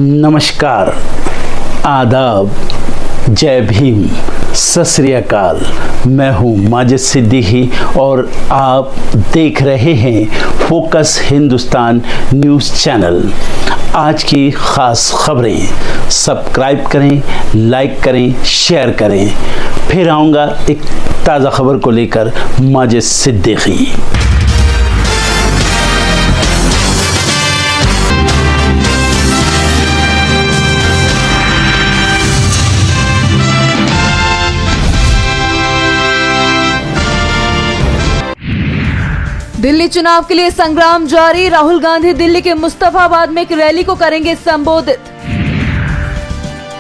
नमस्कार, आदाब, जय भीम, सत श्री अकाल। मैं हूँ माजिद सिद्दीकी और आप देख रहे हैं फोकस हिंदुस्तान न्यूज़ चैनल। आज की ख़ास खबरें सब्सक्राइब करें, लाइक करें, शेयर करें। फिर आऊँगा एक ताज़ा खबर को लेकर माजिद सिद्दीकी। दिल्ली चुनाव के लिए संग्राम जारी। राहुल गांधी दिल्ली के मुस्तफाबाद में एक रैली को करेंगे संबोधित।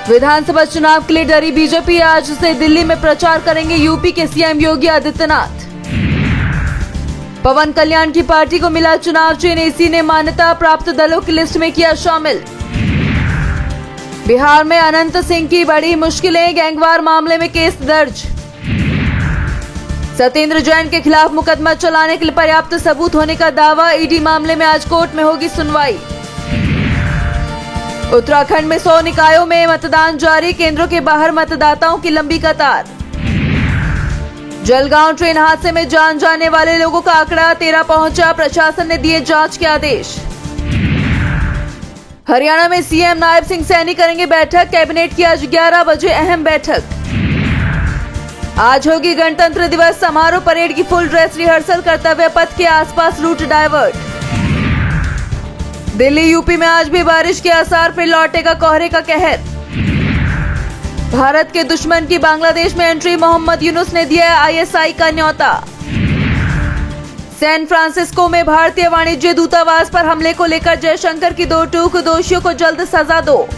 विधानसभा चुनाव के लिए डरी बीजेपी, आज से दिल्ली में प्रचार करेंगे यूपी के सीएम योगी आदित्यनाथ। पवन कल्याण की पार्टी को मिला चुनाव चिन्ह, इसी ने मान्यता प्राप्त दलों की लिस्ट में किया शामिल। बिहार में अनंत सिंह की बड़ी मुश्किलें, गैंगवार मामले में केस दर्ज। सत्येंद्र जैन के खिलाफ मुकदमा चलाने के लिए पर्याप्त सबूत होने का दावा, ईडी मामले में आज कोर्ट में होगी सुनवाई। उत्तराखंड में 100 निकायों में मतदान जारी, केंद्रों के बाहर मतदाताओं की लंबी कतार। जलगांव ट्रेन हादसे में जान जाने वाले लोगों का आंकड़ा 13 पहुंचा, प्रशासन ने दिए जांच के आदेश। हरियाणा में सीएम नायब सिंह सैनी करेंगे बैठक, कैबिनेट की आज 11 बजे अहम बैठक। आज होगी गणतंत्र दिवस समारोह, परेड की फुल ड्रेस रिहर्सल, कर्तव्य पथ के आसपास रूट डायवर्ट। दिल्ली यूपी में आज भी बारिश के आसार, फिर लौटेगा कोहरे का कहर। भारत के दुश्मन की बांग्लादेश में एंट्री, मोहम्मद यूनुस ने दिया आईएसआई का न्योता। सैन फ्रांसिस्को में भारतीय वाणिज्य दूतावास पर हमले को लेकर जयशंकर की दो टूक, दोषियों को जल्द सजा दो।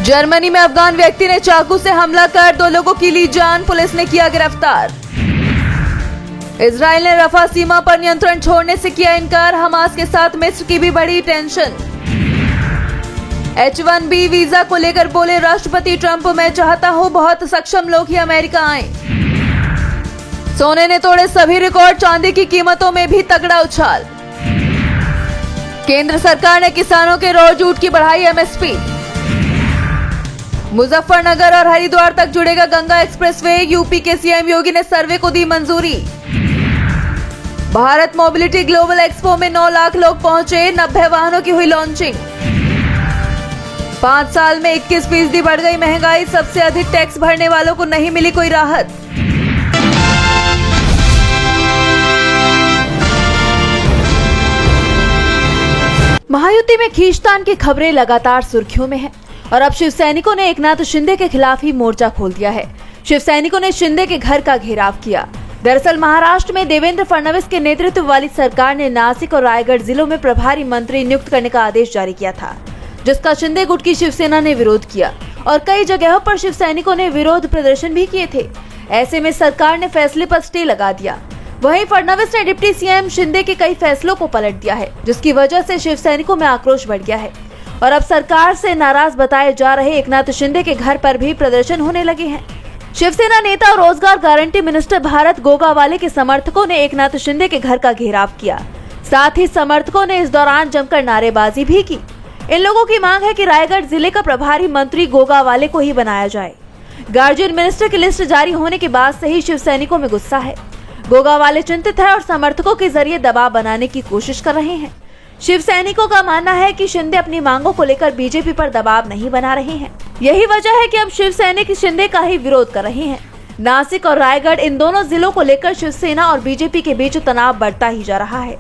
जर्मनी में अफगान व्यक्ति ने चाकू से हमला कर 2 लोगों की ली जान, पुलिस ने किया गिरफ्तार। इजराइल ने रफा सीमा पर नियंत्रण छोड़ने से किया इनकार, हमास के साथ मिस्र की भी बड़ी टेंशन। H-1B वीजा को लेकर बोले राष्ट्रपति ट्रंप, मैं चाहता हूं बहुत सक्षम लोग ही अमेरिका आए। सोने ने तोड़े सभी रिकॉर्ड, चांदी की कीमतों में भी तगड़ा उछाल। केंद्र सरकार ने किसानों के रॉ जूट की बढ़ाई एमएसपी। मुजफ्फरनगर और हरिद्वार तक जुड़ेगा गंगा एक्सप्रेसवे, यूपी के सीएम योगी ने सर्वे को दी मंजूरी। भारत मोबिलिटी ग्लोबल एक्सपो में 9 लाख लोग पहुंचे, 90 वाहनों की हुई लॉन्चिंग। 5 साल में 21% बढ़ गई महंगाई, सबसे अधिक टैक्स भरने वालों को नहीं मिली कोई राहत। महायुति में खींचतान की खबरें लगातार सुर्खियों में है और अब शिव सैनिकों ने एकनाथ शिंदे के खिलाफ ही मोर्चा खोल दिया है। शिव सैनिकों ने शिंदे के घर का घेराव किया। दरअसल महाराष्ट्र में देवेंद्र फडणवीस के नेतृत्व वाली सरकार ने नासिक और रायगढ़ जिलों में प्रभारी मंत्री नियुक्त करने का आदेश जारी किया था, जिसका शिंदे गुट की शिवसेना ने विरोध किया और कई जगहों पर शिव सैनिकों ने विरोध प्रदर्शन भी किए थे। ऐसे में सरकार ने फैसले पर स्टे लगा दिया। वहीं फडणवीस ने डिप्टी सीएम शिंदे के कई फैसलों को पलट दिया है, जिसकी वजह से शिव सैनिकों में आक्रोश बढ़ गया है और अब सरकार से नाराज बताए जा रहे एकनाथ शिंदे के घर पर भी प्रदर्शन होने लगे हैं। शिवसेना नेता और रोजगार गारंटी मिनिस्टर भारत गोगावाले के समर्थकों ने एकनाथ शिंदे के घर का घेराव किया। साथ ही समर्थकों ने इस दौरान जमकर नारेबाजी भी की। इन लोगों की मांग है कि रायगढ़ जिले का प्रभारी मंत्री गोगावाले को ही बनाया जाए। गार्जियन मिनिस्टर की लिस्ट जारी होने के बाद से ही शिव सैनिकों में गुस्सा है। गोगावाले चिंतित है और समर्थकों के जरिए दबाव बनाने की कोशिश कर रहे हैं। शिव सैनिकों का मानना है कि शिंदे अपनी मांगों को लेकर बीजेपी पर दबाव नहीं बना रहे हैं। यही वजह है कि अब शिव सैनिक शिंदे का ही विरोध कर रहे हैं। नासिक और रायगढ़, इन दोनों जिलों को लेकर शिवसेना और बीजेपी के बीच तनाव बढ़ता ही जा रहा है।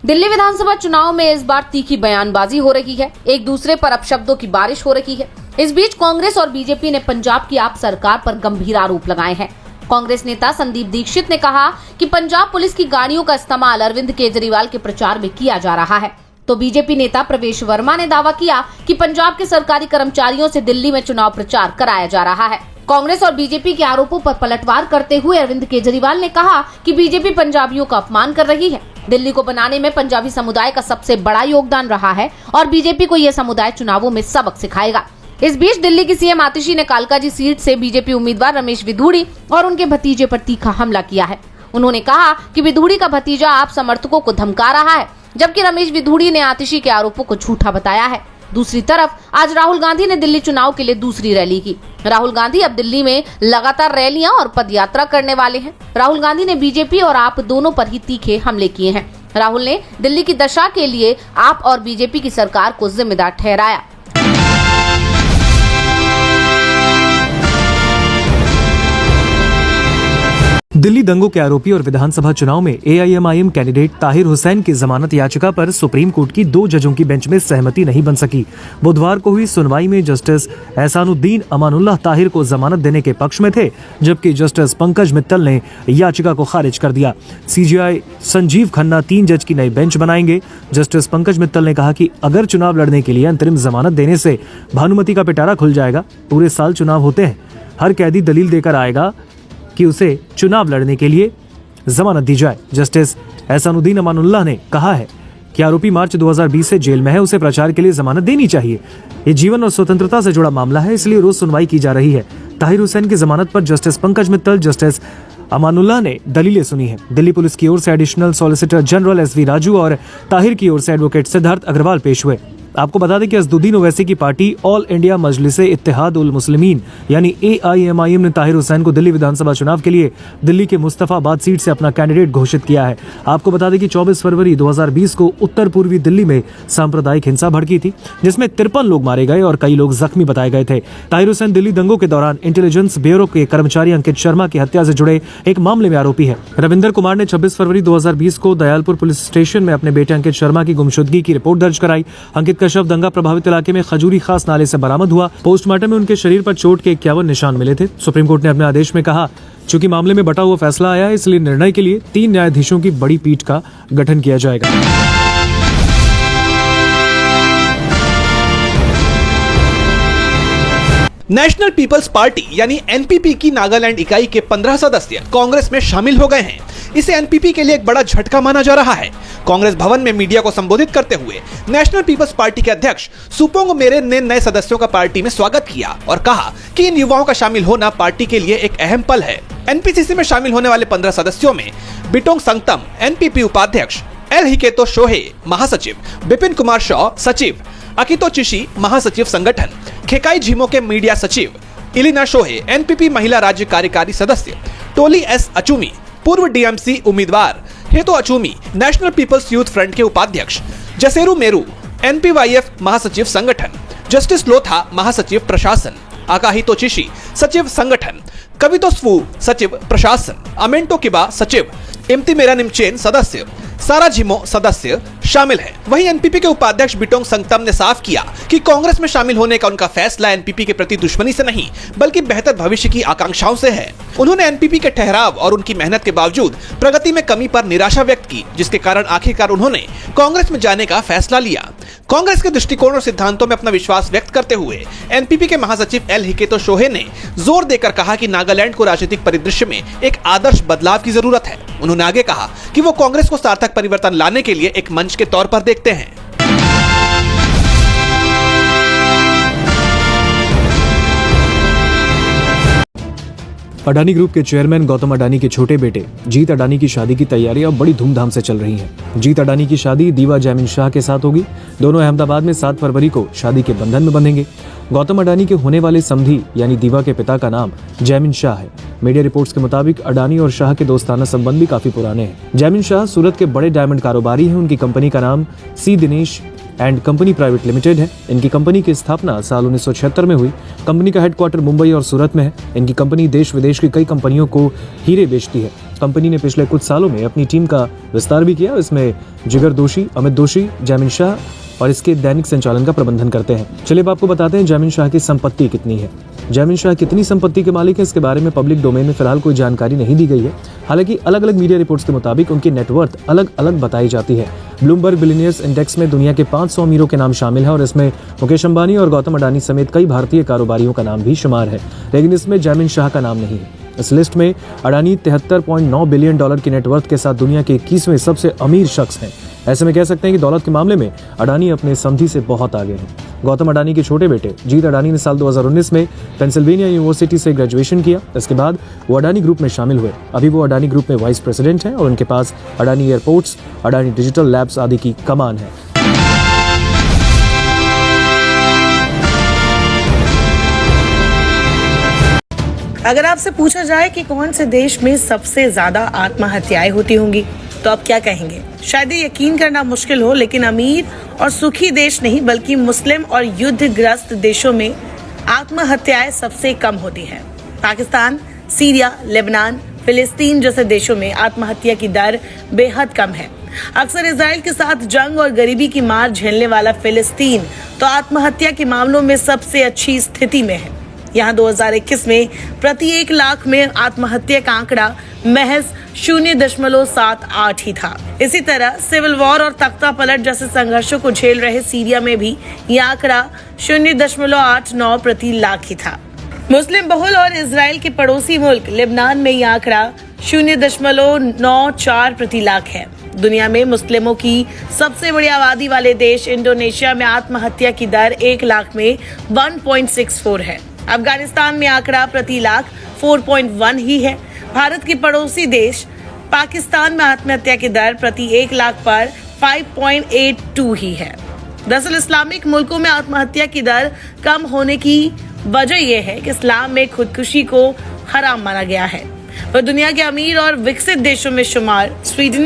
दिल्ली विधानसभा चुनाव में इस बार तीखी बयानबाजी हो रही है, एक दूसरे पर अपशब्दों की बारिश हो रही है। इस बीच कांग्रेस और बीजेपी ने पंजाब की आप सरकार पर गंभीर आरोप लगाए हैं। कांग्रेस नेता संदीप दीक्षित ने कहा कि पंजाब पुलिस की गाड़ियों का इस्तेमाल अरविंद केजरीवाल के प्रचार में किया जा रहा है। तो बीजेपी नेता प्रवेश वर्मा ने दावा किया कि पंजाब के सरकारी कर्मचारियों से दिल्ली में चुनाव प्रचार कराया जा रहा है। कांग्रेस और बीजेपी के आरोपों पर पलटवार करते हुए अरविंद केजरीवाल ने कहा कि बीजेपी पंजाबियों का अपमान कर रही है। दिल्ली को बनाने में पंजाबी समुदाय का सबसे बड़ा योगदान रहा है और बीजेपी को यह समुदाय चुनावों में सबक सिखाएगा। इस बीच दिल्ली की सीएम आतिशी ने कालकाजी सीट से बीजेपी उम्मीदवार रमेश विधूड़ी और उनके भतीजे पर तीखा हमला किया है। उन्होंने कहा कि विधूड़ी का भतीजा आप समर्थकों को धमका रहा है, जबकि रमेश विधूड़ी ने आतिशी के आरोपों को झूठा बताया है। दूसरी तरफ आज राहुल गांधी ने दिल्ली चुनाव के लिए दूसरी रैली की। राहुल गांधी अब दिल्ली में लगातार रैलियां और पदयात्रा करने वाले हैं। राहुल गांधी ने बीजेपी और आप दोनों पर ही तीखे हमले किए हैं। राहुल ने दिल्ली की दशा के लिए आप और बीजेपी की सरकार को जिम्मेदार ठहराया। दिल्ली दंगों के आरोपी और विधानसभा चुनाव में एआईएमआईएम कैंडिडेट ताहिर हुसैन की जमानत याचिका पर सुप्रीम कोर्ट की 2 जजों की बेंच में सहमति नहीं बन सकी। बुधवार को हुई सुनवाई में जस्टिस एहसानुद्दीन अमानुल्लाह ताहिर को जमानत देने के पक्ष में थे, जबकि जस्टिस पंकज मित्तल ने याचिका को खारिज कर दिया। सीजेआई संजीव खन्ना 3 जज की नई बेंच बनाएंगे। जस्टिस पंकज मित्तल ने कहा कि अगर चुनाव लड़ने के लिए अंतरिम जमानत देने से भानुमति का पिटारा खुल जाएगा। पूरे साल चुनाव होते हैं, हर कैदी दलील देकर आएगा कि उसे चुनाव लड़ने के लिए जमानत दी जाए। जस्टिस एहसानुद्दीन अमानुल्लाह ने कहा है कि आरोपी मार्च 2020 से जेल में है, उसे प्रचार के लिए जमानत देनी चाहिए। ये जीवन और स्वतंत्रता से जुड़ा मामला है, इसलिए रोज सुनवाई की जा रही है। ताहिर हुसैन की जमानत पर जस्टिस पंकज मित्तल, जस्टिस अमानुल्लाह ने दलीलें सुनी हैं। दिल्ली पुलिस की ओर से additional solicitor general SV Raju और ताहिर की ओर से एडवोकेट सिद्धार्थ अग्रवाल पेश हुए। आपको बता दें कि असदुद्दीन ओवैसी की पार्टी ऑल इंडिया मजलिसे इत्तेहाद उल मुस्लिमीन यानी एआईएमआईएम ने ताहिर हुसैन को दिल्ली विधानसभा चुनाव के लिए दिल्ली के मुस्तफाबाद सीट से अपना कैंडिडेट घोषित किया है। आपको बता दें कि 24 फरवरी 2020 को उत्तर पूर्वी दिल्ली में सांप्रदायिक हिंसा भड़की थी, जिसमें 53 लोग मारे गए और कई लोग जख्मी बताए गए थे। ताहिर हुसैन दिल्ली दंगों के दौरान इंटेलिजेंस ब्यूरो के कर्मचारी अंकित शर्मा की हत्या से जुड़े एक मामले में आरोपी है। रविंदर कुमार ने 26 फरवरी 2020 को दयालपुर पुलिस स्टेशन में अपने बेटे अंकित शर्मा की गुमशुदगी की रिपोर्ट दर्ज कराई। अंकित का शव दंगा प्रभावित इलाके में खजूरी खास नाले से बरामद हुआ। पोस्टमार्टम में उनके शरीर पर चोट के 51 निशान मिले थे। सुप्रीम कोर्ट ने अपने आदेश में कहा, चूंकि मामले में बटा हुआ फैसला आया है, इसलिए निर्णय के लिए 3 न्यायाधीशों की बड़ी पीठ का गठन किया जाएगा। नेशनल पीपल्स पार्टी यानी एनपीपी की नागालैंड इकाई के 15 सदस्य कांग्रेस में शामिल हो गए हैं। इसे एनपीपी के लिए एक बड़ा झटका माना जा रहा है। कांग्रेस भवन में मीडिया को संबोधित करते हुए नेशनल पीपल्स पार्टी के अध्यक्ष सुपोंग मेरेन ने नए सदस्यों का पार्टी में स्वागत किया और कहा कि इन युवाओं का शामिल होना पार्टी के लिए एक अहम पल है। एनपीसीसी में शामिल होने वाले 15 सदस्यों में बिटोंग संगतम एनपीपी उपाध्यक्ष, एल हिकेतो शोहे महासचिव, बिपिन कुमार शॉ सचिव, अकितो चिशी महासचिव संगठन, खेकाई झीमो के मीडिया सचिव, इलिना शोहे एनपीपी महिला राज्य कार्यकारी सदस्य, टोली एस अचूमी पूर्व डीएमसी उम्मीदवार, हेतो अचूमी नेशनल पीपल्स यूथ फ्रंट के उपाध्यक्ष, जसेरू मेरू एनपीवाईएफ महासचिव संगठन, जस्टिस लोथा महासचिव प्रशासन, आकाहितो चिशी सचिव संगठन, कवितो स्वू सचिव प्रशासन, अमेंटो किबा सचिव, इम्ति मेरा निमचेन सदस्य, सारा झिमो सदस्य शामिल हैं। वहीं एनपीपी के उपाध्यक्ष बिटोंग संगतम ने साफ किया कि कांग्रेस में शामिल होने का उनका फैसला एनपीपी के प्रति दुश्मनी से नहीं बल्कि बेहतर भविष्य की आकांक्षाओं से है। उन्होंने एनपीपी के ठहराव और उनकी मेहनत के बावजूद प्रगति में कमी पर निराशा व्यक्त की, जिसके कारण आखिरकार उन्होंने कांग्रेस में जाने का फैसला लिया। कांग्रेस के दृष्टिकोण और सिद्धांतों में अपना विश्वास व्यक्त करते हुए एनपीपी के महासचिव एल हिकेतो शोहे ने जोर देकर कहा कि नागालैंड को राजनीतिक परिदृश्य में एक आदर्श बदलाव की जरूरत है। उन्होंने आगे कहा कि वो कांग्रेस को सार्थक परिवर्तन लाने के लिए एक मंच के तौर पर देखते हैं। अडानी ग्रुप के चेयरमैन गौतम अडानी के छोटे बेटे जीत अडानी की शादी की तैयारियां अब बड़ी धूमधाम से चल रही हैं। जीत अडानी की शादी दीवा जैमिन शाह के साथ होगी। दोनों अहमदाबाद में 7 फरवरी को शादी के बंधन में बंधेंगे। गौतम अडानी के होने वाले समधी यानी दीवा के पिता का नाम जैमिन शाह है। मीडिया रिपोर्ट्स के मुताबिक अडानी और शाह के दोस्ताना संबंध भी काफी पुराने हैं। जैमिन शाह सूरत के बड़े डायमंड कारोबारी हैं। उनकी कंपनी का नाम C Dinesh and company private limited है। इनकी कंपनी की स्थापना साल 1976 में हुई। कंपनी का हेडक्वार्टर मुंबई और सूरत में है। इनकी कंपनी देश विदेश की कई कंपनियों को हीरे बेचती है। कंपनी ने पिछले कुछ सालों में अपनी टीम का विस्तार भी किया। इसमें जिगर दोषी, अमित दोषी, जैमिन शाह और इसके दैनिक संचालन का प्रबंधन करते हैं। चलिए अब आपको बताते हैं जैमिन शाह की संपत्ति कितनी है। जैमिन शाह कितनी संपत्ति के मालिक है, इसके बारे में पब्लिक डोमेन में फिलहाल कोई जानकारी नहीं दी गई है। हालांकि अलग अलग मीडिया रिपोर्ट्स के मुताबिक उनकी नेटवर्थ अलग अलग बताई जाती है। ब्लूमबर्ग बिलियनियर्स इंडेक्स में दुनिया के 500 अमीरों के नाम शामिल है और इसमें मुकेश अंबानी और गौतम अडानी समेत कई भारतीय कारोबारियों का नाम भी शुमार है, लेकिन इसमें जैमिन शाह का नाम नहीं है। इस लिस्ट में अडानी 73.9 बिलियन डॉलर की नेटवर्थ के साथ दुनिया के 21वें सबसे अमीर शख्स हैं। ऐसे में कह सकते हैं कि दौलत के मामले में अडानी अपने समधी से बहुत आगे हैं। गौतम अडानी के छोटे बेटे जीत अडानी ने साल 2019 में पेंसिल्वेनिया यूनिवर्सिटी से ग्रेजुएशन किया। इसके बाद वो अडानी ग्रुप में शामिल हुए। अभी वो अडानी ग्रुप में वाइस प्रेसिडेंट हैं और उनके पास Adani airports, Adani digital labs आदि की कमान है। अगर आपसे पूछा जाए कि कौन से देश में सबसे ज्यादा आत्महत्याएं होती होंगी तो आप क्या कहेंगे? शायद ये यकीन करना मुश्किल हो, लेकिन अमीर और सुखी देश नहीं बल्कि मुस्लिम और युद्धग्रस्त देशों में आत्महत्याएं सबसे कम होती हैं। पाकिस्तान, सीरिया, लेबनान, फिलिस्तीन जैसे देशों में आत्महत्या की दर बेहद कम है। अक्सर इजराइल के साथ जंग और गरीबी की मार झेलने वाला फिलिस्तीन तो आत्महत्या के मामलों में सबसे अच्छी स्थिति में है। यहाँ 2021 में प्रति 1 लाख में आत्महत्या का आंकड़ा महज 0.78 ही था। इसी तरह सिविल वॉर और तख्ता पलट जैसे संघर्षों को झेल रहे सीरिया में भी यह आंकड़ा 0.89 प्रति लाख ही था। मुस्लिम बहुल और इजराइल के पड़ोसी मुल्क लेबनान में यह आंकड़ा 0.94 प्रति लाख है। दुनिया में मुस्लिमों की सबसे बड़ी आबादी वाले देश इंडोनेशिया में आत्महत्या की दर 1 लाख में 1.64 है। अफगानिस्तान में आंकड़ा प्रति लाख 4.1 ही है। भारत के पड़ोसी देश पाकिस्तान में आत्महत्या की दर प्रति 1 लाख पर 5.82 ही है। दरअसल इस्लामिक मुल्कों में आत्महत्या की दर कम होने की वजह यह है कि इस्लाम में खुदकुशी को हराम माना गया है। वह दुनिया के अमीर और विकसित देशों में शुमार स्वीडन,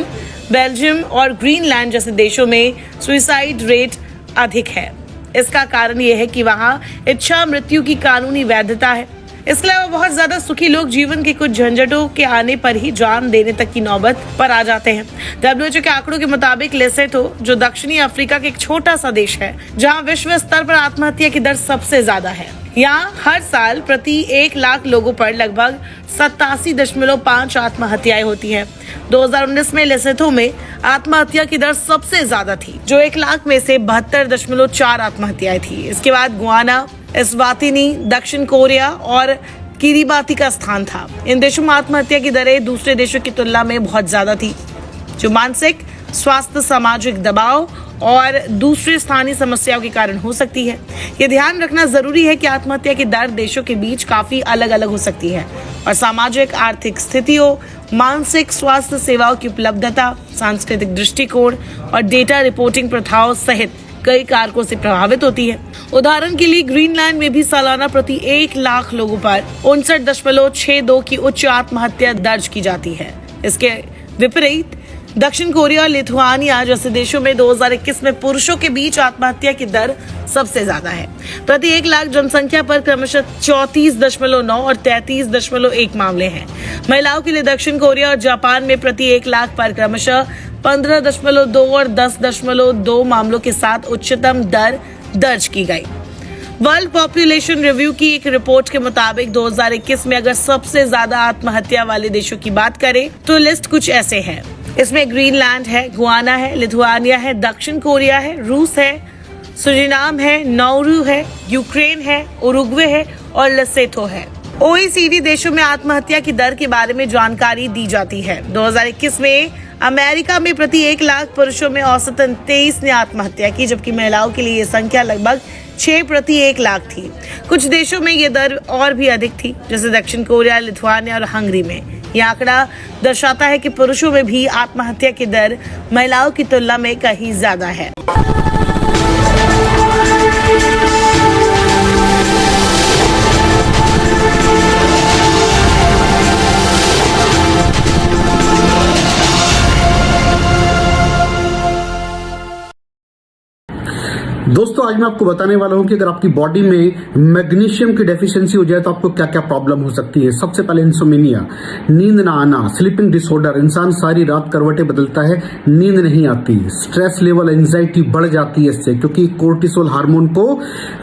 बेल्जियम और ग्रीनलैंड जैसे देशों में सुसाइड रेट अधिक है। इसका कारण यह है कि वहां इच्छा मृत्यु की कानूनी वैधता है। इसके अलावा बहुत ज्यादा सुखी लोग जीवन के कुछ झंझटों के आने पर ही जान देने तक की नौबत पर आ जाते हैं। WHO के आंकड़ों के मुताबिक लेसोथो, जो दक्षिणी अफ्रीका का एक छोटा सा देश है, जहां विश्व स्तर पर आत्महत्या की दर सबसे ज्यादा है, यहाँ हर साल प्रति 1 लाख लोगों पर लगभग 87.5 आत्महत्याएं होती हैं। 2019 में लेसोथो में आत्महत्या की दर सबसे ज्यादा थी, जो 1 लाख में से 72.4 आत्महत्याएं थी। इसके बाद गुआना, एस्वातिनी, दक्षिण कोरिया और किरिबाती का स्थान था। इन देशों में आत्महत्या की दरें दूसरे देशों की तुलना में बहुत ज्यादा थी, जो मानसिक स्वास्थ्य, सामाजिक दबाव और दूसरी स्थानीय समस्याओं के कारण हो सकती है। ये ध्यान रखना जरूरी है कि आत्महत्या की दर देशों के बीच काफी अलग अलग हो सकती है और सामाजिक आर्थिक स्थितियों, मानसिक स्वास्थ्य सेवाओं की उपलब्धता, सांस्कृतिक दृष्टिकोण और डेटा रिपोर्टिंग प्रथाओं सहित कई कारकों से प्रभावित होती है। उदाहरण के लिए ग्रीनलैंड में भी सालाना प्रति 1 लाख लोगों पर 59.62 की उच्च आत्महत्या दर्ज की जाती है। इसके विपरीत दक्षिण कोरिया और लिथुआनिया जैसे देशों में 2021 में पुरुषों के बीच आत्महत्या की दर सबसे ज्यादा है। प्रति 1 लाख जनसंख्या पर क्रमशः 34.9 और 33.1 मामले हैं। महिलाओं के लिए दक्षिण कोरिया और जापान में प्रति 1 लाख पर क्रमशः 15.2 और 10.2 मामलों के साथ उच्चतम दर दर्ज की गई। वर्ल्ड पॉपुलेशन रिव्यू की एक रिपोर्ट के मुताबिक 2021 में अगर सबसे ज्यादा आत्महत्या वाले देशों की बात करें तो लिस्ट कुछ ऐसे है। इसमें ग्रीनलैंड है, गुआना है, लिथुआनिया है, दक्षिण कोरिया है, रूस है, सुरिनाम है, नौरू है, यूक्रेन है, उरुग्वे है और लेसोथो है। OECD देशों में आत्महत्या की दर के बारे में जानकारी दी जाती है। 2021 में अमेरिका में प्रति 1 लाख पुरुषों में औसतन 23 ने आत्महत्या की, जबकि महिलाओं के लिए ये संख्या लगभग 6 प्रति 1 लाख थी। कुछ देशों में ये दर और भी अधिक थी, जैसे दक्षिण कोरिया, लिथुआनिया और हंगरी में। यह आंकड़ा दर्शाता है कि पुरुषों में भी आत्महत्या की दर महिलाओं की तुलना में कहीं ज्यादा है। दोस्तों आज मैं आपको बताने वाला हूं कि अगर आपकी बॉडी में मैग्नीशियम की डेफिशिएंसी हो जाए तो आपको क्या क्या प्रॉब्लम हो सकती है। सबसे पहले इंसोमेनिया, नींद ना आना, स्लीपिंग डिसऑर्डर, इंसान सारी रात करवटें बदलता है, नींद नहीं आती, स्ट्रेस लेवल, एंजाइटी बढ़ जाती है इससे, क्योंकि कोर्टिसोल हार्मोन को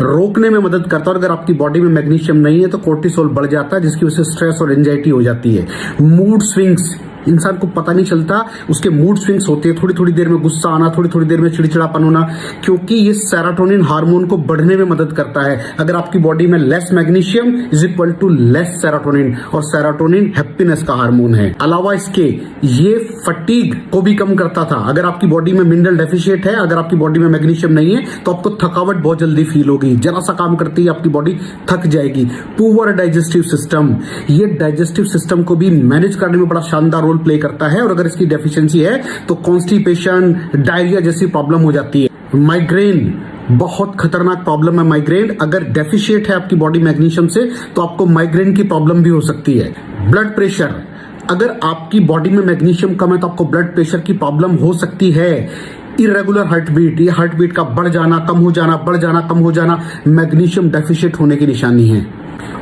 रोकने में मदद करता है। अगर आपकी बॉडी में मैग्नीशियम नहीं है तो कोर्टिसोल बढ़ जाता है, जिसकी वजह से स्ट्रेस और एंजाइटी हो जाती है। मूड स्विंग्स, इंसान को पता नहीं चलता, उसके मूड स्विंग्स होते हैं, थोड़ी थोड़ी देर में गुस्सा आना, थोड़ी थोड़ी देर में चिड़चिड़ापन होना, क्योंकि ये सेरोटोनिन हार्मोन को बढ़ने में मदद करता है। अगर आपकी बॉडी में less magnesium is equal to less serotonin, और सेरोटोनिन हैप्पीनेस का हार्मोन है। अलावा इसके ये फटीग को भी कम करता था। अगर आपकी बॉडी में मिनरल डेफिशिएट है, अगर आपकी बॉडी में मैग्नीशियम नहीं है, तो आपको थकावट बहुत जल्दी फील होगी, जरा सा काम करती है आपकी बॉडी थक जाएगी। पुअर डाइजेस्टिव सिस्टम, ये डाइजेस्टिव सिस्टम को भी मैनेज करने में बड़ा शानदार रोल प्ले करता है, और अगर इसकी डेफिशिएंसी है तो कॉन्स्टिपेशन, डायरिया जैसी प्रॉब्लम हो जाती है। माइग्रेन बहुत खतरनाक प्रॉब्लम है। माइग्रेन अगर डेफिशिएट है आपकी बॉडी मैग्नीशियम से, तो आपको माइग्रेन की प्रॉब्लम भी हो सकती है। ब्लड प्रेशर, अगर आपकी बॉडी में मैग्नीशियम कम है तो आपको ब्लड प्रेशर की प्रॉब्लम हो सकती है। इरेगुलर हार्ट बीट, ये हार्ट बीट का बढ़ जाना, कम हो जाना, बढ़ जाना, कम हो जाना, मैग्नीशियम डेफिशिएट होने की निशानी है।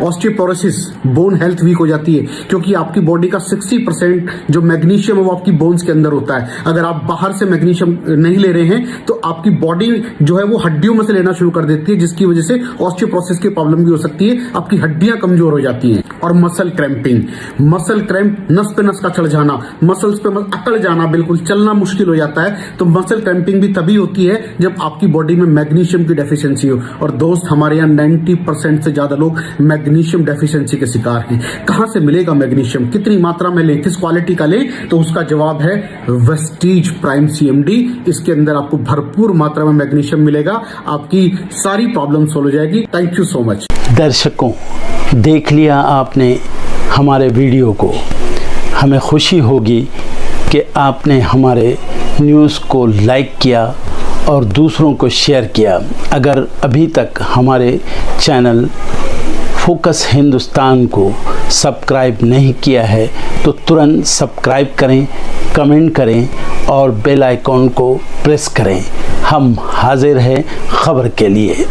ऑस्टियोपोरोसिस, बोन हेल्थ वीक हो जाती है, क्योंकि आपकी बॉडी का 60% जो मैग्नीशियम है वो आपकी बोन्स के अंदर होता है। अगर आप बाहर से मैग्नीशियम नहीं ले रहे हैं तो आपकी बॉडी जो है वो हड्डियों में से लेना शुरू कर देती है, जिसकी वजह से ऑस्टियोपोरोसिस की प्रॉब्लम भी हो सकती है, आपकी हड्डियां कमजोर हो जाती हैं। और मसल क्रैम्पिंग, मसल क्रैम्प, नस पे नस का चढ़ जाना, मसल्स पे अकड़ जाना, बिल्कुल चलना मुश्किल हो जाता है। तो मसल क्रैम्पिंग भी तभी होती है जब आपकी बॉडी में मैग्नीशियम की डेफिशिएंसी हो। और दोस्त, हमारे यहाँ 90% से ज्यादा लोग मैग्नीशियम डेफिशिएंसी के शिकार हैं। कहां से मिलेगा मैग्नीशियम, कितनी मात्रा में लें, किस क्वालिटी का लें? तो उसका जवाब है वेस्टीज प्राइम CMD। इसके अंदर आपको भरपूर मात्रा में मैग्नीशियम मिलेगा, आपकी सारी प्रॉब्लम सॉल्व हो जाएगी। Thank you so much. दर्शकों, देख लिया आपने हमारे वीडियो को। हमें खुशी होगी कि आपने हमारे न्यूज़ को लाइक किया और दूसरों को शेयर किया। अगर अभी तक हमारे चैनल फोकस हिंदुस्तान को सब्सक्राइब नहीं किया है तो तुरंत सब्सक्राइब करें, कमेंट करें और बेल आइकॉन को प्रेस करें। हम हाजिर हैं खबर के लिए।